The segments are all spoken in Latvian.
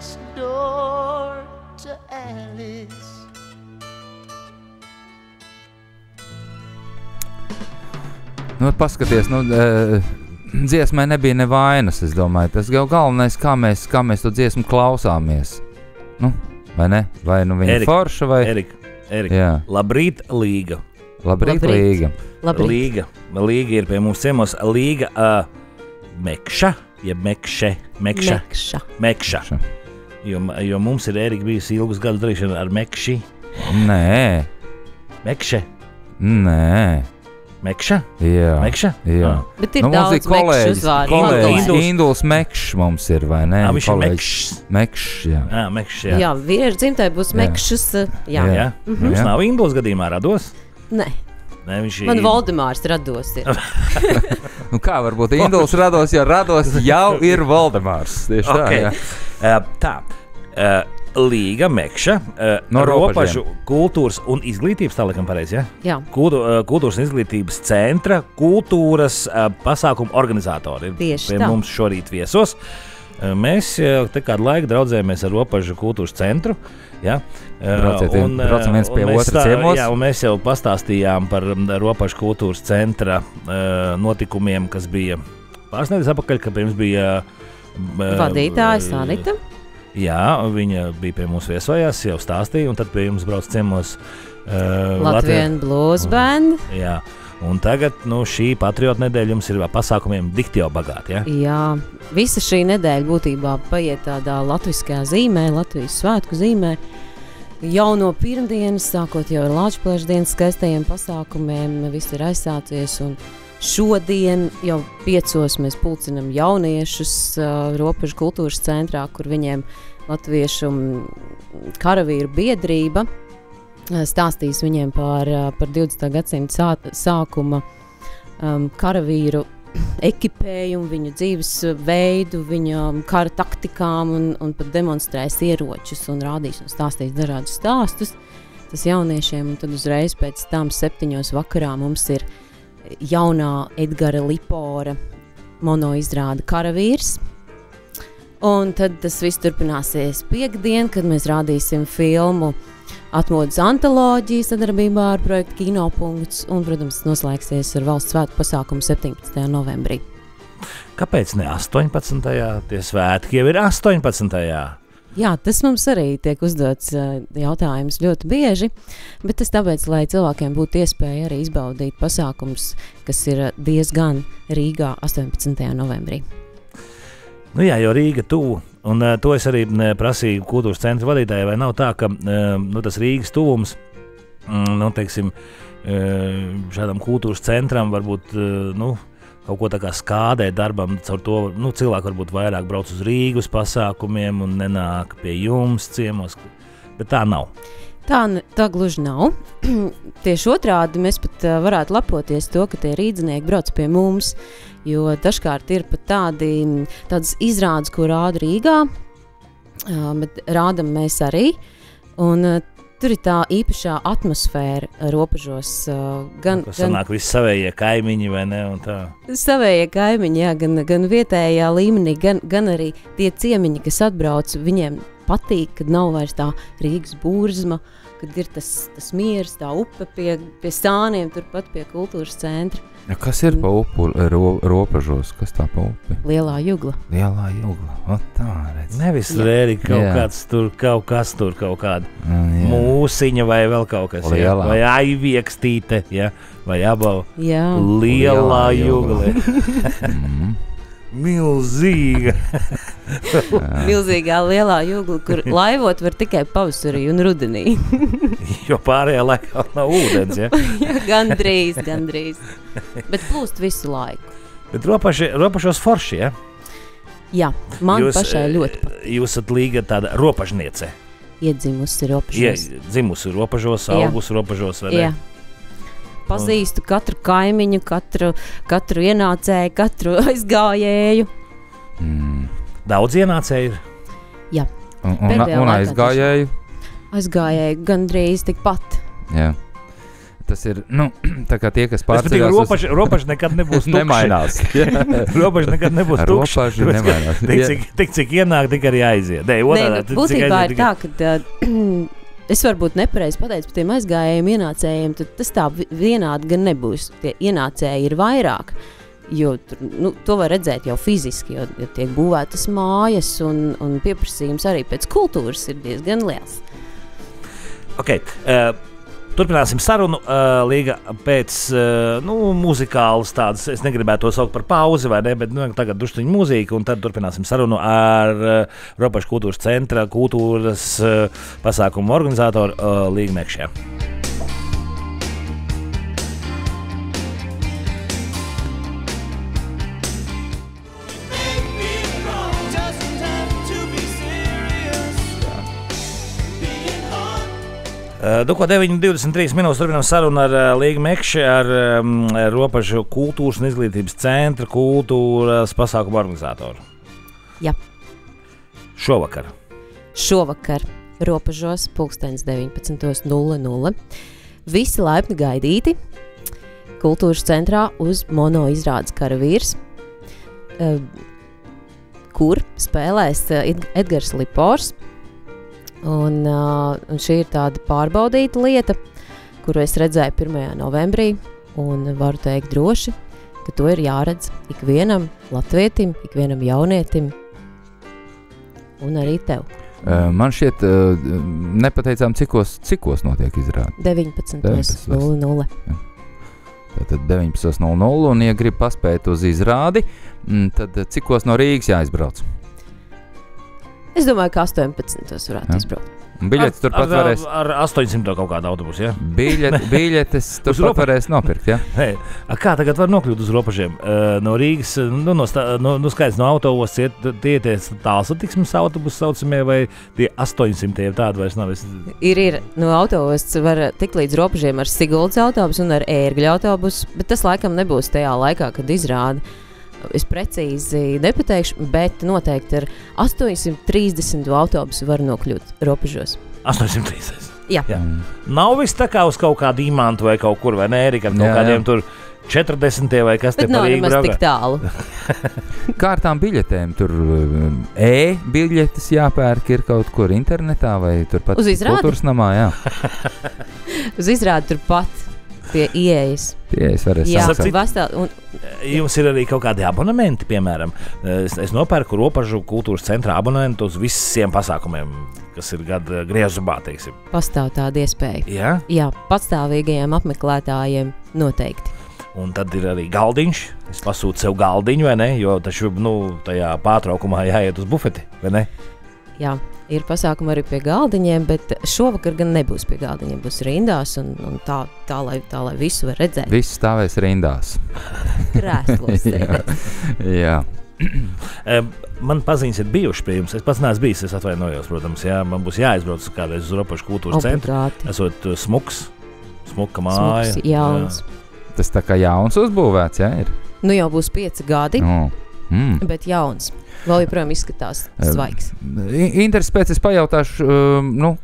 next door to Alice. Nu, paskaties, dziesmai nebija nevainas, es domāju. Tas jau galvenais, kā mēs to dziesmu klausāmies. Nu, vai ne? Vai nu viņa forša, vai... Erika, labrīt, Līga. Labrīt, Līga. Līga ir pie mums ciemos. Līga Mekša, jeb Mekša. Jo mums ir, Erika, bijusi ilgus gadus darīšana ar Mekši. Nē. Mekše? Nē. Mekša? Jā. Mekša? Jā. Bet ir daudz Mekšu uzvārdu. Kolēģis Induls Mekšs mums ir, vai ne? Viņš ir Mekšs. Mekšs, jā. Mekšs, jā. Jā, vīriešu dzimtai būs Mekšs. Jā. Mums nav Induls gadījumā rados? Nē. Man Voldemārs rados ir. Nu kā varbūt Induls rados, ja rados jau ir Voldemārs. Tieši tā, jā. Tā. Līga Mekša, No Ropažu kultūras un izglītības, tā laikam pareizi, ja? Jā. Kultūras un izglītības centra kultūras pasākumu organizatori. Tieši pie tā. Mums šorīt viesos. Mēs te kādu laiku draudzējamies ar Ropažu kultūras centru. Ja? Braucam viens pie otra ciemos. Jā, un mēs jau pastāstījām par Ropažu kultūras centra notikumiem, kas bija pāris nedēļas atpakaļ, ka pirms bija vadītāja Sanita. Jā, viņa bija pie mums viesojās, jau stāstīja, un tad pie jums brauc ciemos Latvian Blues Band. Jā, un tagad šī patriotu nedēļa jums ir pasākumiem dikti jau bagāti, ja? Jā, visa šī nedēļa būtībā paiet tādā latviskajā zīmē, Latvijas svētku zīmē. Jau no pirmdienas, sākot jau ar Lāčplēša dienas skaistajiem pasākumiem, viss ir aizsācies, un šodien jau 5 mēs pulcinam jauniešus Ropažu kultūras centrā, kur viņiem latviešu karavīru biedrība stāstīs viņiem par 20. gadsimta sākuma karavīru ekipējumu, viņu dzīves veidu, viņa kara taktikām un pat demonstrēs ieročus un rādīs un stāstīs dažādus stāstus tas jauniešiem, un tad uzreiz pēc tam 7 vakarā mums ir jaunā Edgara Lipora monoizrāda Karavīrs. Un tad tas viss turpināsies piekdien, kad mēs rādīsim filmu Atmodas antoloģiju sadarbībā ar projektu Kinopunkts, un, protams, noslēgsies ar valsts svētku pasākumu 17. novembrī. Kāpēc ne 18. Tie svētki jau ir 18. Jā, tas mums arī tiek uzdots jautājums ļoti bieži, bet tas tāpēc, lai cilvēkiem būtu iespēja arī izbaudīt pasākums, kas ir diezgan Rīgā 18. novembrī. Nu jā, jo Rīga tuvu, un to es arī prasīju kultūras centra vadītājai, vai nav tā, ka tas Rīgas tuvums, teiksim, šādam kultūras centram varbūt, kaut ko tā kā skādē darbam, caur to cilvēki varbūt vairāk brauc uz Rīgas pasākumiem un nenāk pie jums ciemos, bet tā nav. Tā gluži nav. Tieši otrādi mēs pat varētu lepoties to, ka tie rīdzinieki brauc pie mums, jo dažkārt ir pat tādas izrādes, ko rāda Rīgā, bet rādam mēs arī, un tur ir tā īpašā atmosfēra Ropažos. Sanāk visi savējie kaimiņi, vai ne? Un tā. Savējie kaimiņi, jā, gan vietējā līmenī, gan arī tie ciemiņi, kas atbrauc, viņiem patīk, kad nav vairs tā Rīgas burzma, kad ir tas miers, tā upe pie sāniem, turpat pie kultūras centra. Ja, kas ir pa upu Ropažos? Kas tā pa upi? Lielā Jugla. Lielā Jugla, o tā, redz. Nevis rēri kaut kāda mūsiņa vai vēl kaut kas, ja? Vai aiviekstīte, ja? Vai abau. Jā. Lielā Jugla. Milzīga. Milzīgā lielā Jugla, kur laivot var tikai pavasarī un rudenī. Jo pārējā laikā nav ūdens, ja? Gandrīz. Bet plūst visu laiku. Bet Ropažos forši, ja? Jā, man pašai ļoti patīk. Jūs esat Līga tāda ropažniece. Iedzimusi Ropažos. Dzimusi Ropažos, augusi Ropažos, vai ne? Jā. Pazīstu katru kaimiņu, katru ienācēju, katru aizgājēju. Daudz ienācēju ir? Jā. Un aizgājēju? Aizgājēju gandrīz tikpat. Jā. Tas ir, tā kā tie, kas pārceļās ropaži nekad nebūs tukši. Nemainās. Ropaži nekad nebūs tukši. Ropaži nemainās. Tik, cik ienāk, tik arī aiziet. Būtībā ir tā, ka es varbūt nepareizi pateicu par tiem aizgājējiem ienācējiem, tad tas tā vienādi gan nebūs. Tie ienācēji ir vairāk, jo to var redzēt jau fiziski, jo tiek būvētas mājas un pieprasījums arī pēc kultūras ir diezgan liels. Ok, turpināsim sarunu, Līga, pēc muzikālas tādas, es negribētu to saukt par pauzi, vai ne, bet tagad duštiņu mūzika, un tad turpināsim sarunu ar Ropažu kultūras centra kultūras pasākumu organizātoru Līgu Mekšē. Duko 9:23 minūtes turpinām sarunu ar Līgu Mekši, ar Ropažu kultūras un izglītības centra kultūras pasākumu organizātoru. Jā. Šovakar Ropažos 19:00. Visi laipni gaidīti kultūras centrā uz mono izrādes Karavīrs, kur spēlēs Edgars Lipors. Un šī ir tāda pārbaudīta lieta, kuru es redzēju 1. novembrī, un varu teikt droši, ka to ir jāredz ikvienam latvietim, ikvienam jaunietim, un arī tev. Man šķiet, nepateicām, cikos notiek izrāde. 19:00. Tātad 19:00, un, ja grib paspēt uz izrādi, tad cikos no Rīgas jāizbrauc? Es domāju, ka 18. varētu izbraukt. Biļetes turpat varēs... Ar 800 kaut kādu autobusu, ja? Biļetes turpat varēs nopirkt, ja? Kā tagad var nokļūt uz Ropažiem? No Rīgas, skaidrs, no autobus tie tālsatiksmes autobusi saucamie, vai tie 800 tādi vairs nav? Ir. No autobus var tikt līdz Ropažiem ar Siguldas autobusu un ar Ērgļu autobusu, bet tas laikam nebūs tajā laikā, kad izrāda. Es precīzi nepateikšu, bet noteikti ar 830 autobusu var nokļūt Ropažos. 830? Jā. Nav viss tā kā uz kaut kādu imantu vai kaut kur, vai ne, Erika, ar kaut kādiem tur 40 vai kas te par Rīgu braukt. Bet nav nemaz tik tālu. Kā ar tām biļetēm? Tur biļetes jāpērk ir kaut kur internetā vai turpat uz izrādi? Kultūras namā, jā. Uz izrādi turpat. Pie ieejas. Jums ir arī kaut kādi abonementi, piemēram. Es nopērku Ropažu kultūras centra abonementu uz visiem pasākumiem, kas ir gada griezumā, teiksim. Pastāv tāda iespēja. Jā? Jā, patstāvīgajiem apmeklētājiem noteikti. Un tad ir arī galdiņš. Es pasūtu sev galdiņu, vai ne? Jo taču, tajā pārtraukumā jāiet uz bufeti, vai ne? Jā. Ir pasākumi arī pie galdiņiem, bet šovakar gan nebūs pie galdiņiem, būs rindās un tā, lai visu var redzēt. Viss stāvēs rindās. Krēslos. Jā. Man paziņas ir bijuši pie jums. Es pats neesmu bijis, es atvainojos, protams. Jā, man būs jāizbrauc kādreiz uz Ropažu kultūras centru. Esot smuka māja. Smuks, jauns. Tas tā kā jauns uzbūvēts, jā, ir? Nu jau būs 5 gadi, bet jauns. Vēl joprojām izskatās svaigs. Interesi pēc es pajautāšu,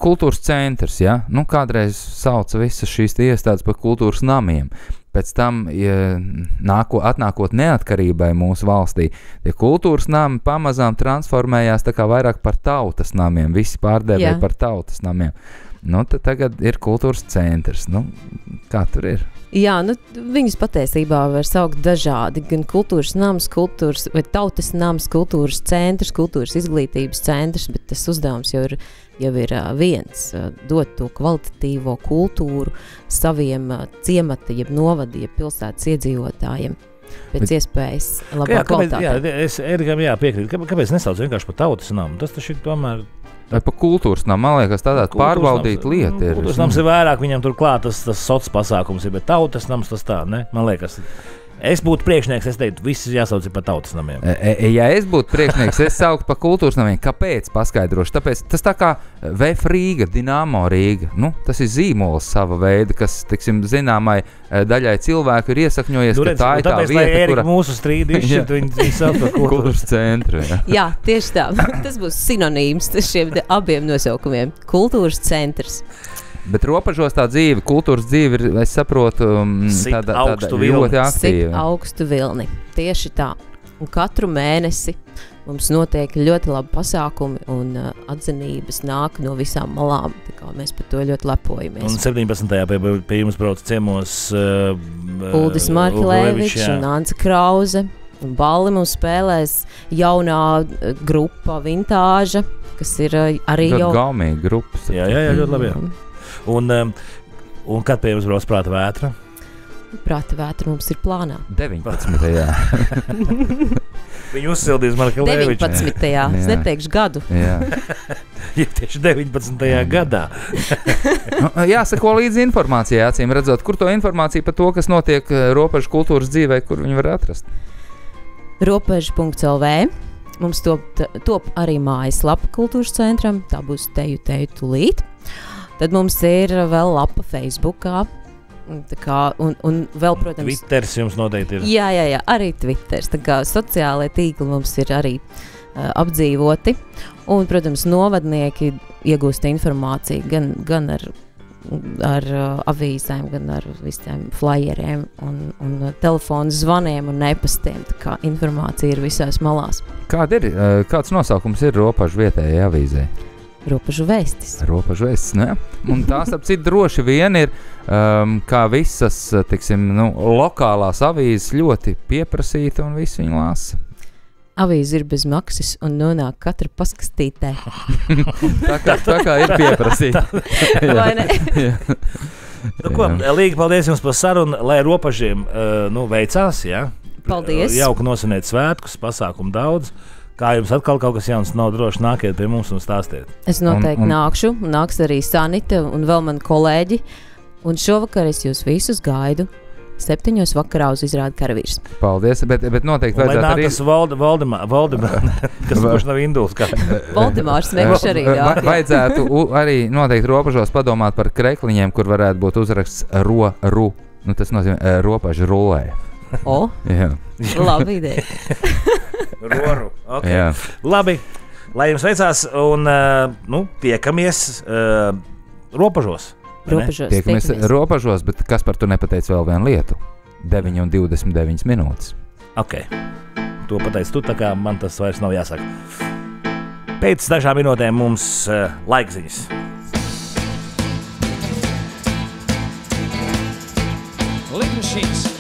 kultūras centrs, ja? Kādreiz sauca visas šīs iestādes par kultūras namiem. Pēc tam, atnākot neatkarībai mūsu valstī, tie kultūras nami pamazām transformējās tā kā vairāk par tautas namiem. Visi pārdēvēja par tautas namiem. Tad tagad ir kultūras centrs. Kā tur ir? Jā, viņas patiesībā var saukt dažādi, gan kultūras nams, vai tautas nams, kultūras centrs, kultūras izglītības centrs, bet tas uzdevums jau ir viens, dot to kvalitatīvo kultūru saviem ciemata, jeb novada, jeb pilsētas iedzīvotājiem. Pēc iespējas labāk kvalitātē. Es Erikam piekrītu. Kāpēc nesauc vienkārši par tautas namu? Tas taču tomēr... Vai pa kultūras namu, man liekas, tādā pārbaudīta lieta ir. Kultūras nams ir vairāk, viņam tur klāt tas sots pasākums ir, bet tautas nams tas tā, ne? Man liekas, es būtu priekšnieks, es teiktu, visi jāsauc par tautas namiem. Ja es būtu priekšnieks, es sauktu par kultūras namiem. Kāpēc? Paskaidrošu. Tāpēc tas tā kā VF Rīga, Dinamo Rīga. Tas ir zīmols sava veida, kas, tiksim, zināmai daļai cilvēku ir iesakņojies, ka tā ir tā vieta, kura... Erika mūsu strīdu izšķirt, viņi sauc par kultūras centru. Jā, tieši tā. Tas būs sinonīms šiem abiem nosaukumiem. Kultūras centrs. Bet robežos tā dzīve, kultūras dzīve ir, es saprotu, tāda ļoti aktīva. Sit augstu vilni, tieši tā. Un katru mēnesi mums notiek ļoti labi pasākumi un atzinības nāk no visām malām. Tā kā mēs par to ļoti lepojamies. Un 17. pie jums brauc ciemos Uldis Markelēvičs un Anca Krause. Un balli mums spēlēs jaunā grupa Vintāža, kas ir arī ļoti jau... gaumīga grupas. Jā, ļoti labi. Un kad pie jums brauc Prāta vētra? Prāta vētra mums ir plānā. 19. Viņu uzsildīs Markelēvičs. 19. Es neteikšu gadu. Jā. Ja tieši 19. gadā. Jāsako līdzi informācijai, acīm redzot, kur to informāciju par to, kas notiek robežu kultūras dzīvē, kur viņi var atrast. Robeža.lv. Mums top arī mājaslapa kultūras centram, tā būs teju tūlīt. Tad mums ir vēl lapa Facebookā. Tā kā, un vēl, protams... Twitters jums noteikti ir. Jā, arī Twitters. Tā kā sociālai tīkli mums ir arī apdzīvoti. Un, protams, novadnieki iegūst informāciju gan ar avīzēm, gan ar visiem flyeriem un telefonu zvaniem un e-pastiem. Tā kā informācija ir visās malās. Kāds nosaukums ir robežu vietējai avīzē? Robežu vēstis. Robežu vēstis, ne? Un tās ap citu droši vien ir, kā visas, tiksim, lokālās avīzes ļoti pieprasīta un visi viņu lāsa. Avīze ir bez maksas un nonāk katra paskastītē. tā kā ir pieprasīta. Vai ne? Līgi, paldies jums par sarunu, lai robežiem veicās, jā? Paldies. Jauka nosinēt svētkus, pasākumu daudz. Kā jums atkal kaut kas jauns nav droši, nākiet pie mums un stāstiet. Es noteikti nākšu, nāks arī Sanita un vēl mani kolēģi. Un šovakar es jūs visus gaidu 7 vakarā uz izrādi Karavīrs. Paldies, bet noteikti vajadzētu arī... Valdemārs, kas būs nav Induls. Valdemārs nekš arī nāk. Vajadzētu arī noteikti robežos padomāt par krekliņiem, kur varētu būt uzraksts ru. Tas nozīmē robežu rullē. Jā. Labi ideja. Roru. Okay. Jā. Labi, lai jums veicās un tiekamies robežos. Tiekamies robežos, bet kas par to nepateica vēl vienu lietu? 9:29 minūtes. Ok, to pateic tu, tā kā man tas vairs nav jāsaka. Pēc dažām minūtēm mums laikziņas. Lidmašīnas.